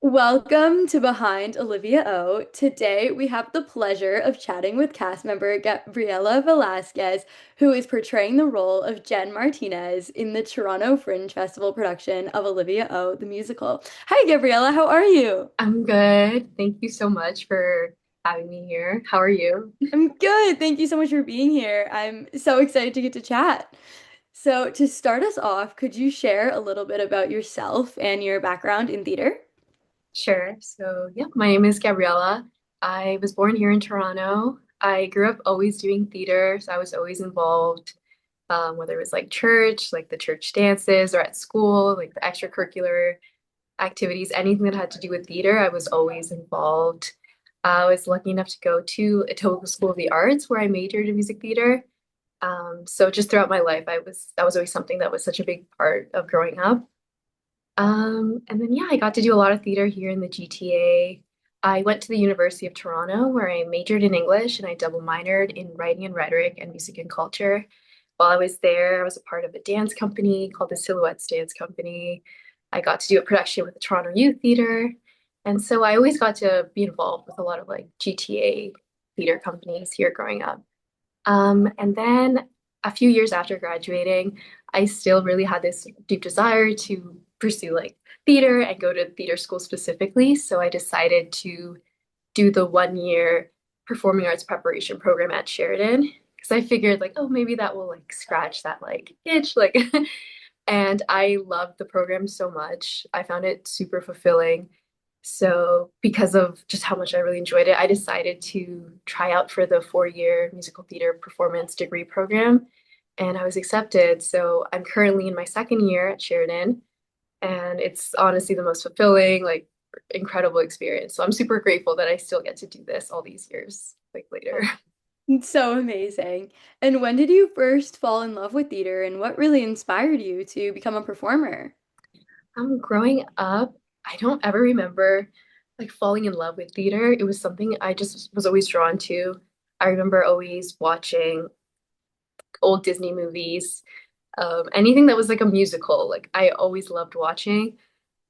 Welcome to Behind Olivia O. Today we have the pleasure of chatting with cast member Gabriela Velasquez, who is portraying the role of Jen Martinez in the Toronto Fringe Festival production of Olivia O, the musical. Hi, Gabriela, how are you? I'm good. Thank you so much for having me here. How are you? I'm good. Thank you so much for being here. I'm so excited to get to chat. So, to start us off, could you share a little bit about yourself and your background in theater? Sure. So, my name is Gabriela. I was born here in Toronto. I grew up always doing theater, so I was always involved, whether it was like church, like the church dances, or at school, like the extracurricular activities, anything that had to do with theater, I was always involved. I was lucky enough to go to Etobicoke School of the Arts, where I majored in music theater. So just throughout my life, that was always something that was such a big part of growing up. And then yeah, I got to do a lot of theater here in the GTA. I went to the University of Toronto where I majored in English and I double minored in writing and rhetoric and music and culture. While I was there, I was a part of a dance company called the Silhouettes Dance Company. I got to do a production with the Toronto Youth Theatre. And so I always got to be involved with a lot of like GTA theater companies here growing up. And then a few years after graduating, I still really had this deep desire to pursue like theater and go to theater school specifically. So I decided to do the 1 year performing arts preparation program at Sheridan because I figured like, oh, maybe that will like scratch that like itch. Like, and I loved the program so much. I found it super fulfilling. So, because of just how much I really enjoyed it, I decided to try out for the 4 year musical theater performance degree program, and I was accepted. So, I'm currently in my second year at Sheridan, and it's honestly the most fulfilling, like, incredible experience. So, I'm super grateful that I still get to do this all these years, like, later. It's so amazing. And when did you first fall in love with theater and what really inspired you to become a performer? Growing up, I don't ever remember like falling in love with theater. It was something I just was always drawn to. I remember always watching old Disney movies, anything that was like a musical. Like I always loved watching,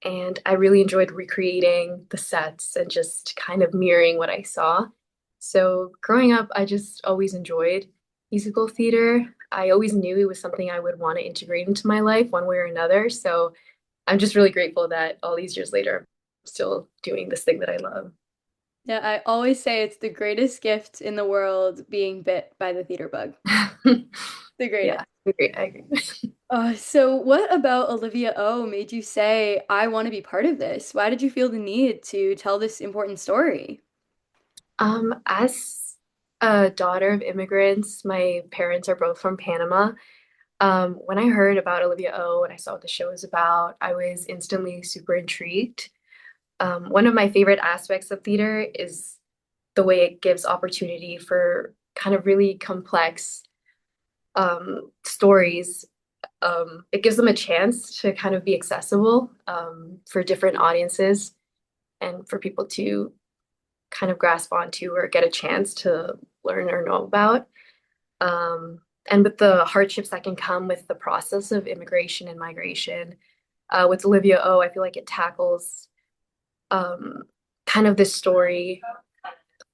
and I really enjoyed recreating the sets and just kind of mirroring what I saw. So growing up, I just always enjoyed musical theater. I always knew it was something I would want to integrate into my life one way or another. So I'm just really grateful that all these years later, I'm still doing this thing that I love. Yeah, I always say it's the greatest gift in the world being bit by the theater bug. The Yeah, greatest. I agree. So what about Olivia O made you say, I want to be part of this? Why did you feel the need to tell this important story? As a daughter of immigrants, my parents are both from Panama. When I heard about Olivia O and I saw what the show was about, I was instantly super intrigued. One of my favorite aspects of theater is the way it gives opportunity for kind of really complex stories. It gives them a chance to kind of be accessible for different audiences and for people to kind of grasp onto or get a chance to learn or know about. And with the hardships that can come with the process of immigration and migration, with Olivia O, I feel like it tackles um, kind of this story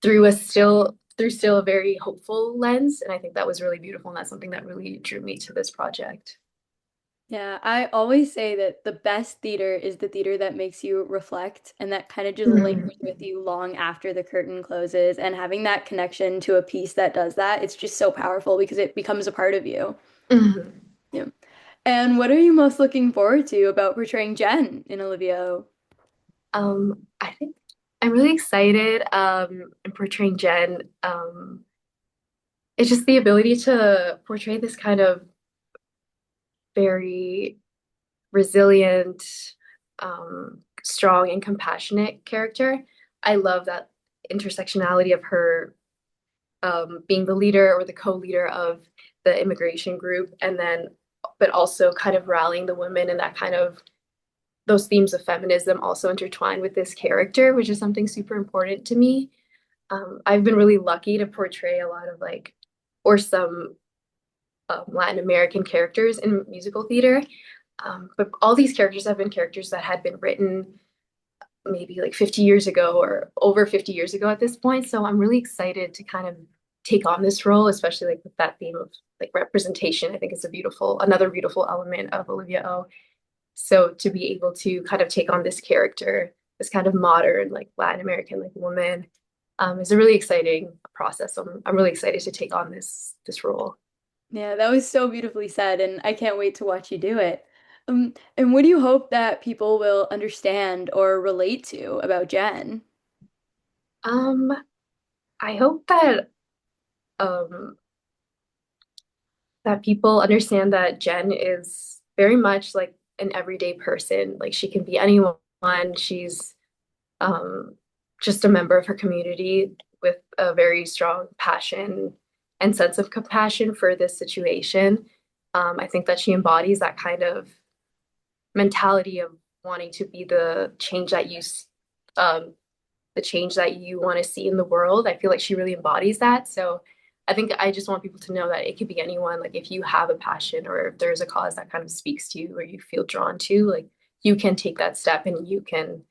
through still a very hopeful lens, and I think that was really beautiful, and that's something that really drew me to this project. Yeah, I always say that the best theater is the theater that makes you reflect and that kind of just Mhm. lingers with you long after the curtain closes. And having that connection to a piece that does that, it's just so powerful because it becomes a part of you. Mhm. Yeah. And what are you most looking forward to about portraying Jen in Olivia O? I think I'm really excited in portraying Jen. It's just the ability to portray this kind of very resilient, strong, and compassionate character. I love that intersectionality of her being the leader or the co-leader of the immigration group, and then, but also kind of rallying the women and that kind of those themes of feminism also intertwined with this character, which is something super important to me. I've been really lucky to portray a lot of like, or some Latin American characters in musical theater. But all these characters have been characters that had been written maybe like 50 years ago or over 50 years ago at this point. So I'm really excited to kind of take on this role, especially like with that theme of like representation. I think is another beautiful element of Olivia O. So to be able to kind of take on this character, this kind of modern, like Latin American, like woman, is a really exciting process. So I'm really excited to take on this role. Yeah, that was so beautifully said, and I can't wait to watch you do it. And what do you hope that people will understand or relate to about Jen? Um, I hope um that people understand that Jen is very much like an everyday person. Like she can be anyone. She's um, just a member of her community with a very strong passion and sense of compassion for this situation. I think that she embodies that kind of mentality of wanting to be um, the change that you want to see in the world. I feel like she really embodies that. So I think I just want people to know that it could be anyone. Like if you have a passion or if there's a cause that kind of speaks to you or you feel drawn to, like you can take that step and you can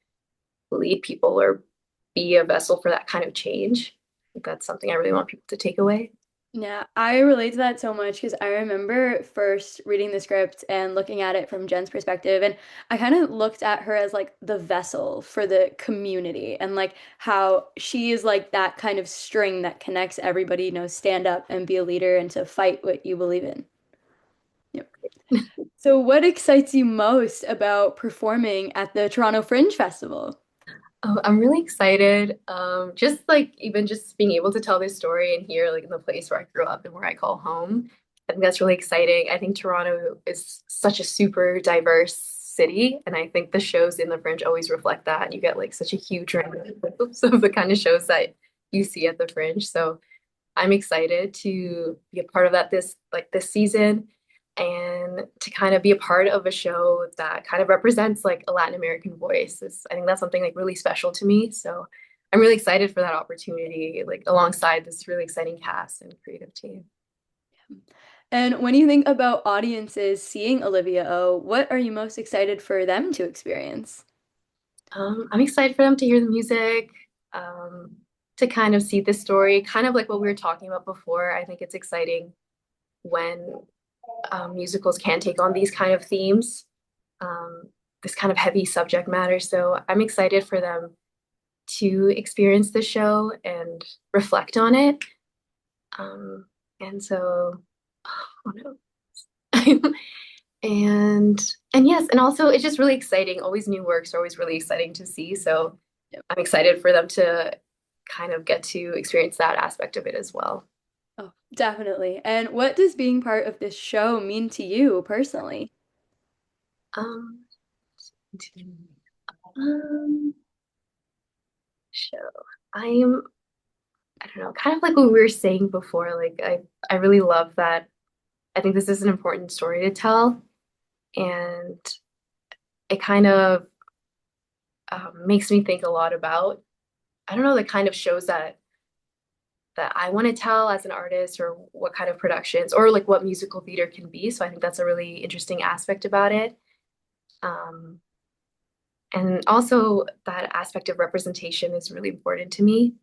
lead people or be a vessel for that kind of change. I think that's something I really want people to take away. Yeah, I relate to that so much because I remember first reading the script and looking at it from Jen's perspective, and I kind of looked at her as like the vessel for the community and like how she is like that kind of string that connects everybody, stand up and be a leader and to fight what you believe in. Yep. So, what excites you most about performing at the Toronto Fringe Festival? Oh, I'm really excited. Just like even just being able to tell this story and here, like in the place where I grew up and where I call home. I think that's really exciting. I think Toronto is such a super diverse city, and I think the shows in the Fringe always reflect that. And you get like such a huge range of the kind of shows that you see at the Fringe. So I'm excited to be a part of that this season and to kind of be a part of a show that kind of represents like a Latin American voice. I think that's something like really special to me. So I'm really excited for that opportunity, like alongside this really exciting cast and creative team. And when you think about audiences seeing Olivia O, what are you most excited for them to experience? I'm excited for them to hear the music, um, to kind of see this story, kind of like what we were talking about before. I think it's exciting when musicals can take on these kind of themes, um, this kind of heavy subject matter. So I'm excited for them to experience the show and reflect on it. Um, and so, oh no. and and yes, and also it's just really exciting. Always new works are always really exciting to see. So Yep. I'm excited for them to kind of get to experience that aspect of it as well. Oh, definitely. And what does being part of this show mean to you personally? Um, um, show. I'm I don't know, kind of like what we were saying before, like I really love that. I think this is an important story to tell, and it kind of makes me think a lot about, I don't know, the kind of shows that I want to tell as an artist, or what kind of productions, or like what musical theater can be. So I think that's a really interesting aspect about it. Um, and also that aspect of representation is really important to me.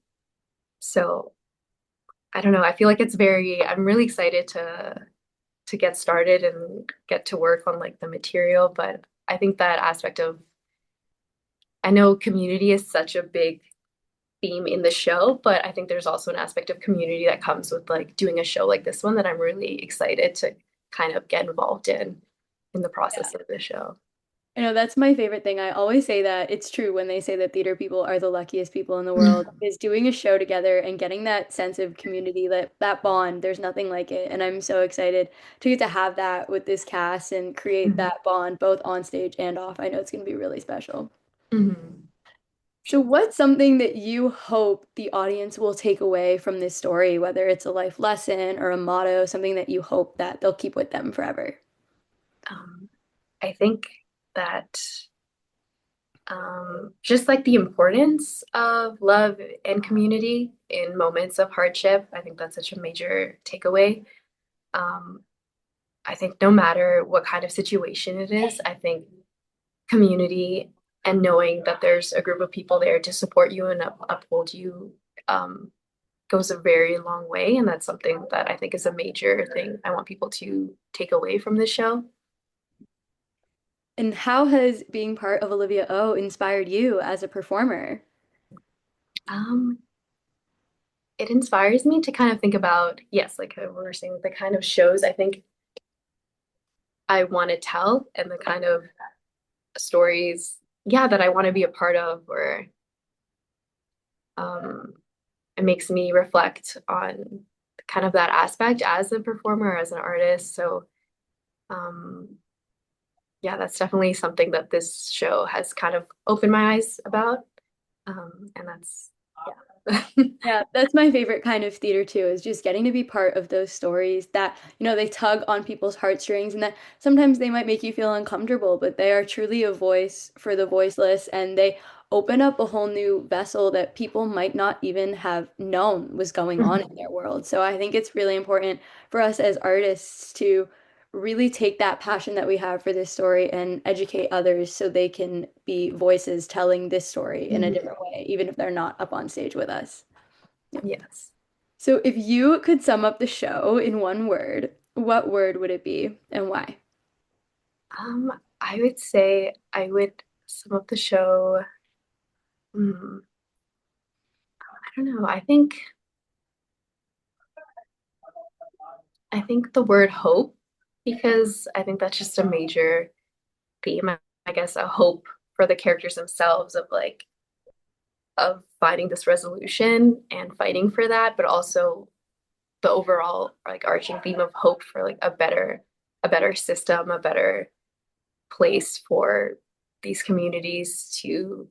So I don't know, I feel like I'm really excited to get started and get to work on like the material. But I think that aspect of, I know community is such a big theme in the show, but I think there's also an aspect of community that comes with like doing a show like this one that I'm really excited to kind of get involved in the process of the show. I know that's my favorite thing. I always say that it's true when they say that theater people are the luckiest people in the world, is doing a show together and getting that sense of community, that bond. There's nothing like it. And I'm so excited to get to have that with this cast and create Mhm. that bond both on stage and off. I know it's going to be really special. Mhm. So, what's something that you hope the audience will take away from this story, whether it's a life lesson or a motto, something that you hope that they'll keep with them forever? Um, I think that just like the importance of love and community in moments of hardship, I think that's such a major takeaway. Um, I think no matter what kind of situation it is, I think community and knowing that there's a group of people there to support you and uphold you um, goes a very long way. And that's something that I think is a major thing I want people to take away from this show. And how has being part of Olivia O inspired you as a performer? Um, it inspires me to kind of think about, yes, like we were saying, the kind of shows I think I want to tell and the kind of stories, yeah, that I want to be a part of, or um, it makes me reflect on kind of that aspect as a performer, as an artist. So, um, yeah, that's definitely something that this show has kind of opened my eyes about. And that's, yeah. Yeah, that's my favorite kind of theater too, is just getting to be part of those stories that, they tug on people's heartstrings and that sometimes they might make you feel uncomfortable, but they are truly a voice for the voiceless and they open up a whole new vessel that people might not even have known was going on in their world. So I think it's really important for us as artists to really take that passion that we have for this story and educate others so they can be voices telling this story in a Mhm. different way, even if they're not up on stage with us. Yeah. Yes. So if you could sum up the show in one word, what word would it be and why? I would say I would sum up the show. Hmm, I don't know. I think the word hope, because I think that's just a major theme. I guess a hope for the characters themselves of finding this resolution and fighting for that, but also the overall like arching theme of hope for like a better system, a better place for these communities to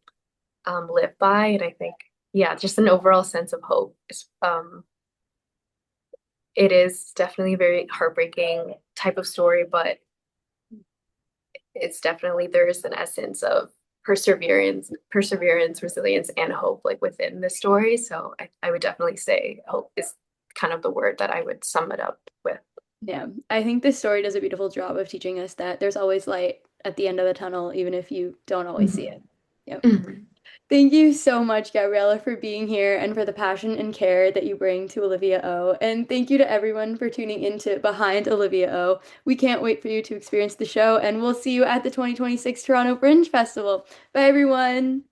live by. And I think, yeah, just an overall sense of hope. It is definitely a very heartbreaking type of story, but it's definitely there's an essence of perseverance, resilience, and hope like within the story. So I would definitely say hope is kind of the word that I would sum it up with. Yeah, I think this story does a beautiful job of teaching us that there's always light at the end of the tunnel, even if you don't always see Mhm. it. Yep. Mhm. Thank you so much, Gabriella, for being here and for the passion and care that you bring to Olivia O. And thank you to everyone for tuning into Behind Olivia O. We can't wait for you to experience the show, and we'll see you at the 2026 Toronto Fringe Festival. Bye, everyone.